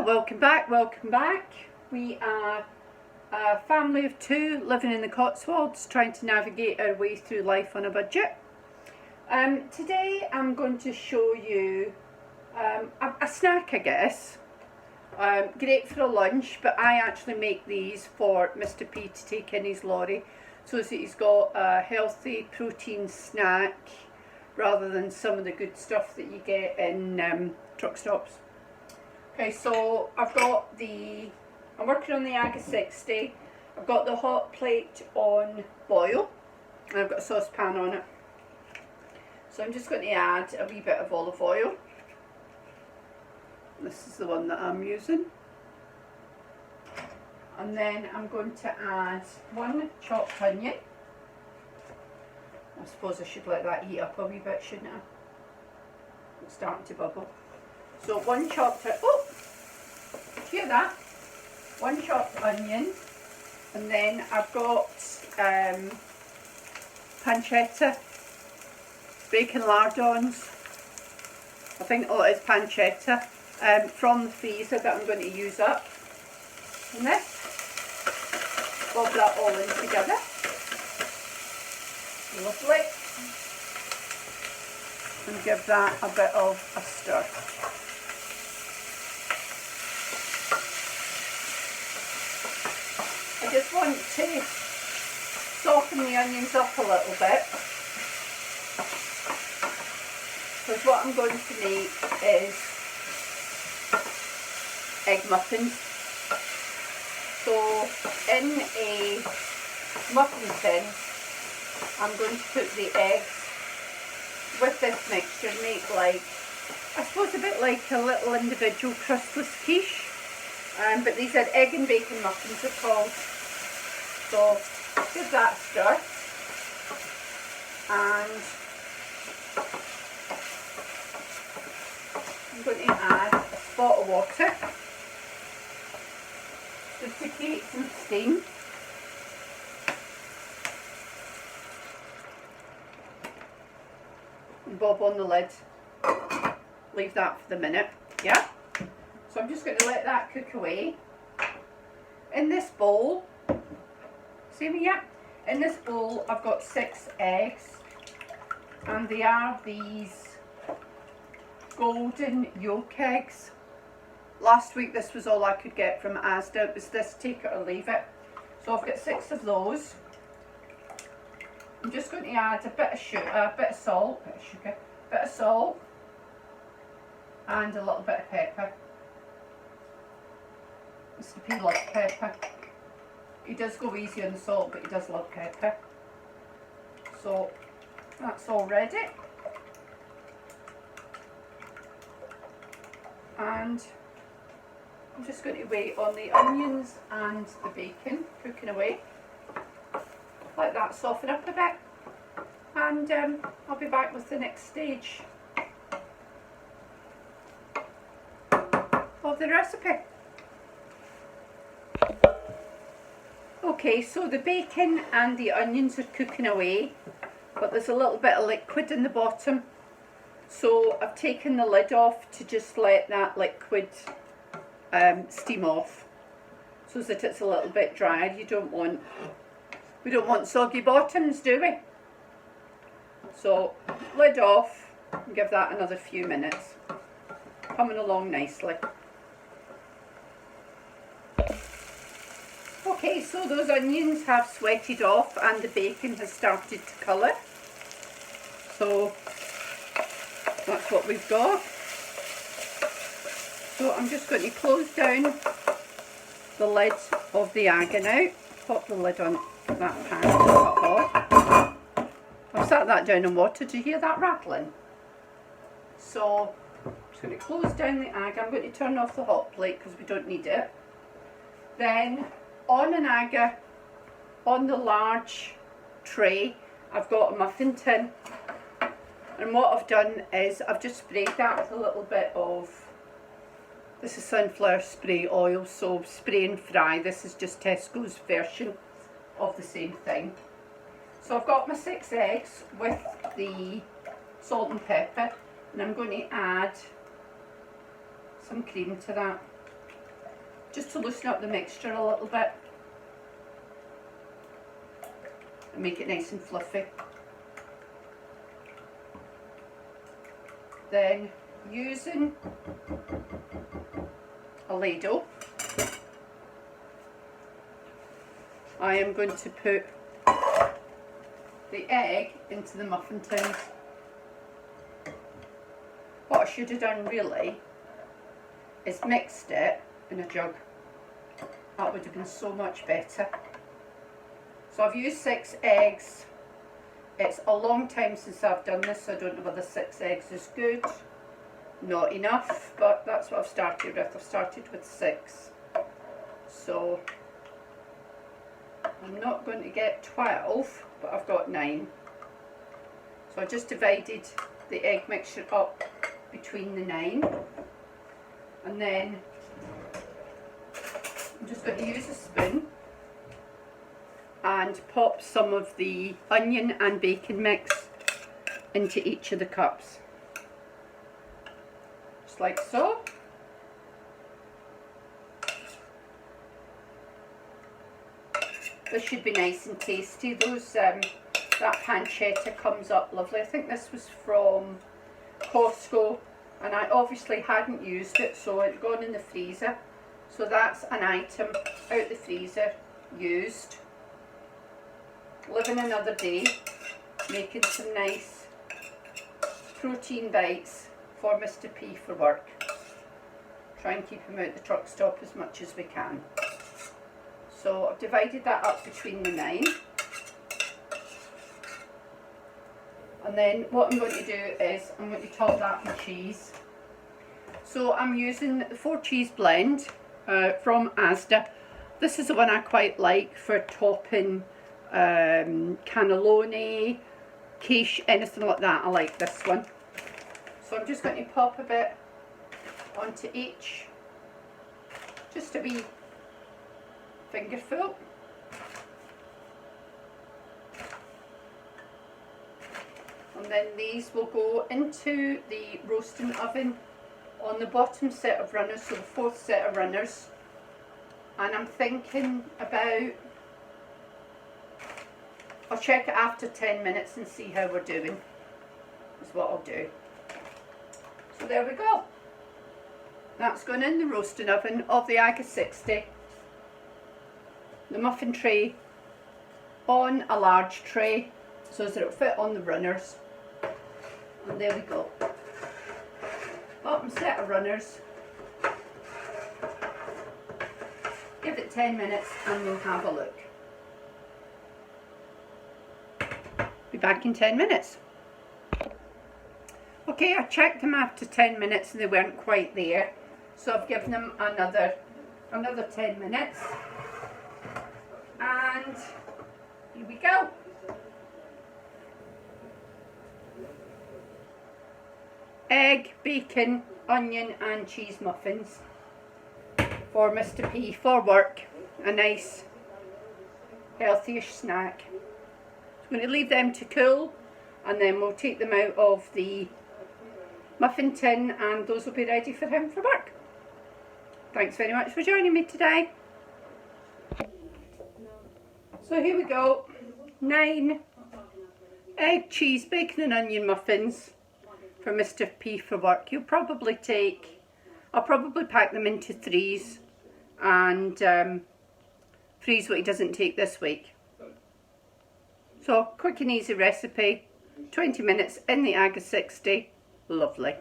Well, welcome back. We are a family of two living in the Cotswolds, trying to navigate our way through life on a budget. Today I'm going to show you a snack, I guess. Great for a lunch, but I actually make these for Mr. P to take in his lorry, so that he's got a healthy protein snack rather than some of the good stuff that you get in truck stops. Okay, so I'm working on the AGA60. I've got the hot plate on boil, and I've got a saucepan on it. So I'm just going to add a wee bit of olive oil. This is the one that I'm using. And then I'm going to add one chopped onion. I suppose I should let that heat up a wee bit, shouldn't I? It's starting to bubble. So one chopped, oh, hear that? One chopped onion, and then I've got pancetta, bacon lardons. I think it's pancetta from the freezer that I'm going to use up. And this, bob that all in together. Lovely. And give that a bit of a stir. I just want to soften the onions up a little bit, because what I'm going to make is egg muffins. So in a muffin tin, I'm going to put the eggs with this mixture, make like, I suppose a bit like a little individual crustless quiche, but these are egg and bacon muffins they're called. So give that a stir, and I'm going to add a spot of water just to create some steam. And bob on the lid, leave that for the minute, yeah? So I'm just going to let that cook away. In this bowl, see me, yeah? In this bowl I've got 6 eggs, and they are these golden yolk eggs. Last week this was all I could get from Asda. It was this, take it or leave it. So I've got 6 of those. I'm just going to add a bit of sugar, a bit of salt, and a little bit of pepper. Mr. P loves pepper. He does go easy on the salt, but he does love pepper. So that's all ready. And I'm just going to wait on the onions and the bacon cooking away. Let that soften up a bit, and I'll be back with the next stage of the recipe. Okay, so the bacon and the onions are cooking away, but there's a little bit of liquid in the bottom, so I've taken the lid off to just let that liquid steam off, so that it's a little bit drier. We don't want soggy bottoms, do we? So lid off and give that another few minutes. Coming along nicely. Okay, so those onions have sweated off and the bacon has started to colour. So that's what we've got. So I'm just going to close down the lid of the AGA now. Pop the lid on that pan, hot. I've sat that down in water. Do you hear that rattling? So I'm just going to close down the AGA. I'm going to turn off the hot plate because we don't need it. Then on an AGA, on the large tray, I've got a muffin tin, and what I've done is I've just sprayed that with a little bit of, this is sunflower spray oil, so spray and fry. This is just Tesco's version of the same thing. So I've got my 6 eggs with the salt and pepper, and I'm going to add some cream to that. just to loosen up the mixture a little bit and make it nice and fluffy. Then using a ladle, I am going to put the egg into the muffin tins. What I should have done really is mixed it in a jug. That would have been so much better. So I've used 6 eggs. It's a long time since I've done this, so I don't know whether 6 eggs is good. Not enough, but that's what I've started with. I've started with 6. So I'm not going to get 12, but I've got 9. So I just divided the egg mixture up between the 9. And then I'm just going to use a spoon and pop some of the onion and bacon mix into each of the cups. Just like so. This should be nice and tasty. That pancetta comes up lovely. I think this was from Costco, and I obviously hadn't used it, so it had gone in the freezer. So that's an item out the freezer, used. Living another day, making some nice protein bites for Mr. P for work. Try and keep him out the truck stop as much as we can. So I've divided that up between the 9. And then what I'm going to do is I'm going to top that with cheese. So I'm using the 4 cheese blend from AGA60. This is the one I quite like for topping cannelloni, quiche, anything like that. I like this one. So I'm just going to pop a bit onto each, just a wee fingerful. And then these will go into the roasting oven on the bottom set of runners, so the 4th set of runners. And I'm thinking about, I'll check it after 10 minutes and see how we're doing, is what I'll do. So there we go. That's going in the roasting oven of the AGA60. The muffin tray on a large tray so that it'll fit on the runners. And there we go. Bottom set of runners. Give it 10 minutes and we'll have a look. Be back in 10 minutes. Okay, I checked them after 10 minutes and they weren't quite there. So I've given them another 10 minutes. And here we go. Egg, bacon, onion and cheese muffins for Mr. P for work. A nice healthy-ish snack. I'm going to leave them to cool and then we'll take them out of the muffin tin and those will be ready for him for work. Thanks very much for joining me today. So here we go, 9 egg, cheese, bacon and onion muffins for Mr. P for work. I'll probably pack them into 3s and freeze what he doesn't take this week. So quick and easy recipe, 20 minutes in the AGA60, lovely.